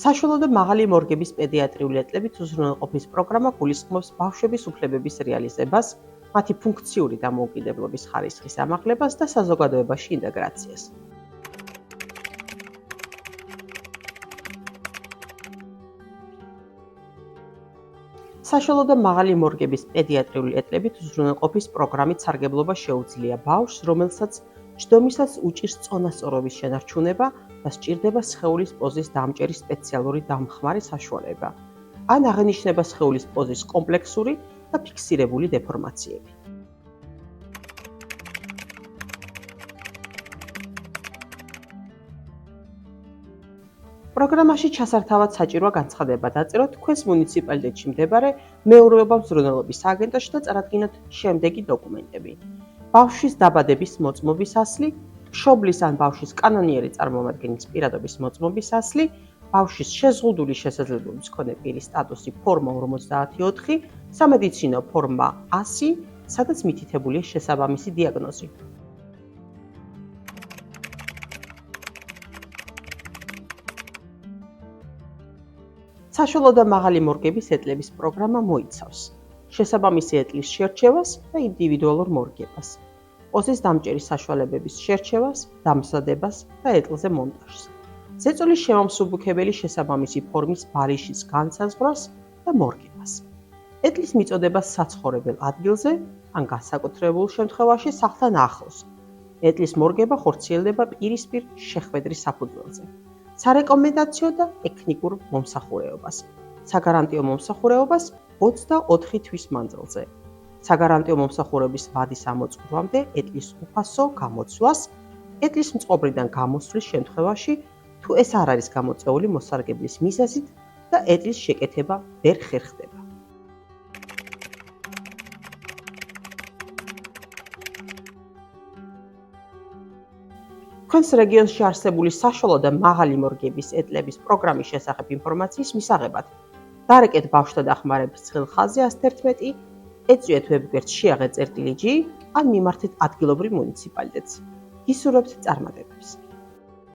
საშუალო და მაღალი მორგების პედიატრიული ეტლებით უზრუნველყოფის პროგრამა გულისხმობს ბავშვების უფლებების რეალიზებას, მათი ფუნქციური დამოუკიდებლობის ხარისხის ამაღლებას და საზოგადოებაში ინტეგრაციას. საშუალო და მაღალი მორგების პედიატრიული ეტლებით უზრუნველყოფის პროგრამით სარგებლობა შეუძლია ბავშვს, რომელსაც ჯდომისას უჭირს წონასწორობის შენარჩუნება და სჭირდება სხეულის პოზის დამჭერის სპეციალური დამხმარე საშუალება, ან აღენიშნება სხეულის პოზის კომპლექსური და ფიქსირებული დეფორმაციები. პროგრამაში ჩასართავად საჭიროა განცხადება დაწეროთ თქვენს მუნიციპალიტეტში მდებარე მეურვეობა მზრუნველობის აგენტოში და წარადგინოთ შემდეგი დოკუმენტები: ბავშვის დაბადების მოწმობის ასლი, მშობლის ან ბავშვის კანონიერი წარმომადგენლის პირადობის მოწმობის ასლი, ბავშვის შეზღუდული შესაძლებლობის მქონე პირის სტატუსი ფორმა 54, სამედიცინო ფორმა 100, სადაც მითითებულია შესაბამისი დიაგნოზი. საშუალო და მაღალი მორგების ეტლების პროგრამა მოიცავს შესაბამისი ეტლის შერჩევას და ინდივიდუალურ მორგებას, პოზის დამჭერის საშუალებების შერჩევას, დამზადებას და ეტლზე მონტაჟს, ზეწოლის შემომსუბუქებელი შესაბამისი ფორმის ბარიშის განსაზღვრას და მორგებას, ეტლის მიწოდებას საცხოვრებელ ადგილზე ან განსაკუთრებულ შემთხვევაში სახლთან ახლოს, ეტლის მორგება ხორციელდება პირისპირ შეხვედრის საფუძველზე, სარეკომენდაციო და ექნიკურ მომსახურეობას, საგარანტიო მომსახურეობას 24 თვის მანძილზე, საგარანტიო მომსახურების ვადის ამოწურვამდე ეტლის უფასო გამოცვლას, ეტლის მწყობრიდან გამოსვლის შემთხვევაში, თუ ეს არ არის გამოწვეული მოსარგებლის მიზეზით და ეტლის შეკეთება ვერ ხერხდება. თქვენს რეგიონში არსებული საშუალო და მაღალი მორგების ეტლების პროგრამის შესახებ ინფორმაციის მისაღებად დარეკეთ ბავშვთა დახმარების ცხელ ხაზზე 111, ეწვიეთ ვებგვერდ შეაღეთ წერტილი G ან მიმართეთ ადგილობრივ მუნიციპალიტეტს. გისურვებთ წარმატებებს.